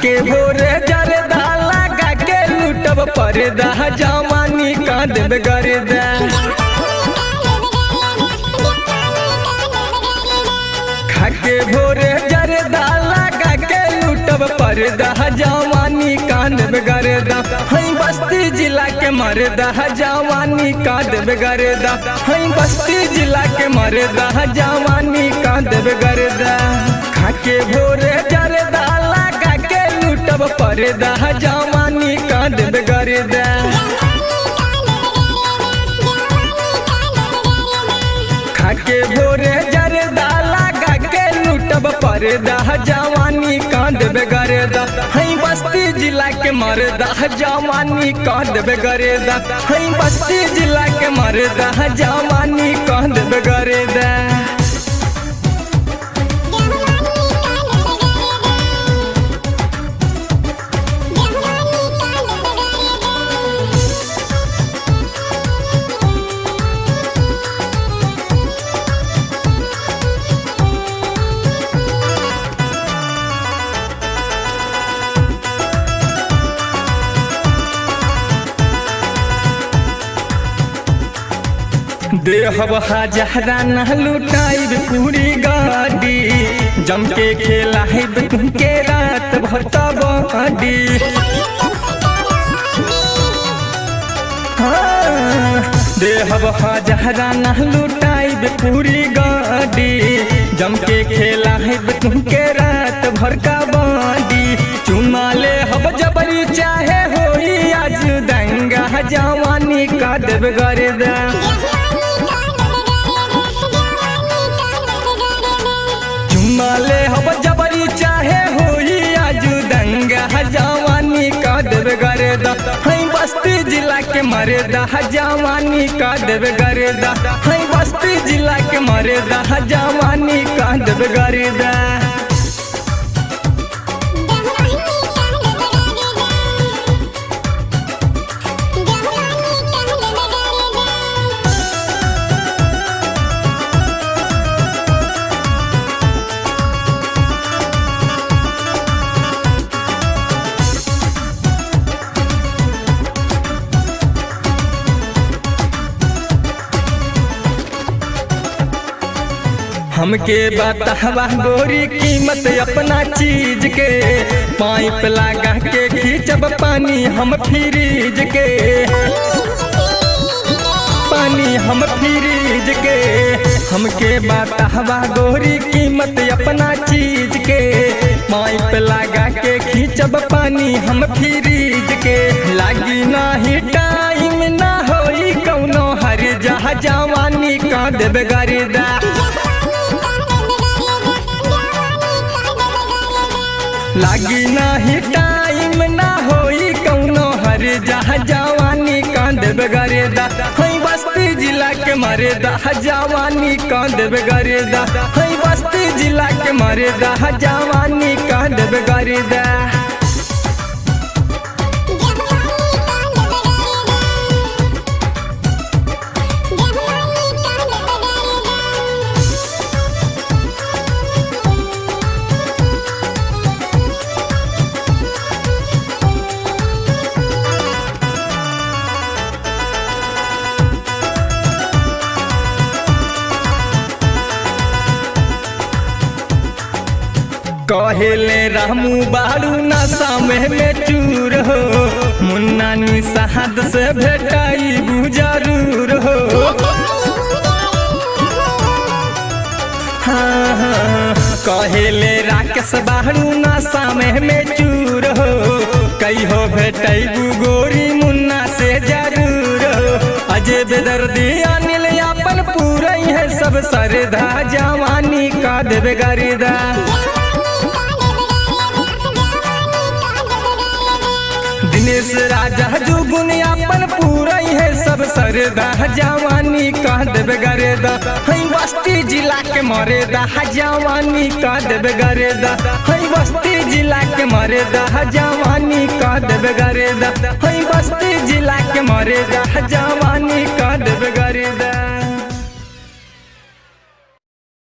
खाके भोरे जरदा लगा के लूटब परदा जवानी का देब गर्दा। खाके भोरे जरदा लगा के लूटब परदा जवानी का देब गर्दा। हई बस्ती जिला के मरदा जवानी का देब गर्दा। हई बस्ती जिला के मरदा जवानी का देब गर्दा। खाके भोरे जरदा लगा के लूटब परदा जवानी का देब गर्दा। खाके भोरे जरदा लगा के लूटब परदा जवानी का देब गर्दा। हई बस्ती जिला के मरदा जवानी का देब गर्दा। हई बस्ती जिला के मरदा जवानी का देब गर्दा। देहब हजारा न लुटाइब पूरी गाड़ी जम के खेलाइब तुमके रात भर कबड्डी। देहब हजारा न लुटाइब पूरी गाड़ी जम के खेलाइब तुमके रात भर कबड्डी। चुमा ले हब जबरी चाहे होई आज दंगा जवानी का देब गर्दा। माले हब जबरी चाहे होई आज दंगा जवानी का देब गर्दा। हई बस्ती जिला के मरदा जवानी का देब गर्दा। हई बस्ती जिला के मरदा जवानी का देब गर्दा। हमके बतावा गोरी कीमत अपना चीज के। पाइप लगा के खींचब पानी हम फ्रीज के। पानी हम फ्रीज के। हमके बतावा गोरी कीमत अपना चीज के। पाइप लगा के खींचब पानी हम फ्रीज के। लागी नाही टाइम ना होई कौनो हर जहा जवानी का देब गर्दा। लागी नाही टाइम ना होई कौनो हर जहा जवानी का देब गर्दा। हई बस्ती जिला के मरदा जवानी का देब गर्दा। हई बस्ती जिला के मरदा जवानी का देब गर्दा। कहेले रामू बारू नशा में चूर हो। मुन्ना निषाद से भेटाई जरूर हो। हाँ कहेले राकेश बारू नशा में चूर हो। कई हो भेटाई गोरी मुन्ना से जरूर हो। अजय बेदर्दी अनिल अपन पूरा है सब सरधा जवानी का देब गर्दा। दिनेश राजा जुगुन अपन पूरा है सब सरदा जवानी का देब गर्दा। हई बस्ती जिला के मरदा जवानी का देब गर्दा। हई बस्ती जिला के मरदा जवानी का देब गर्दा। हई बस्ती जिला के मरदा जवानी का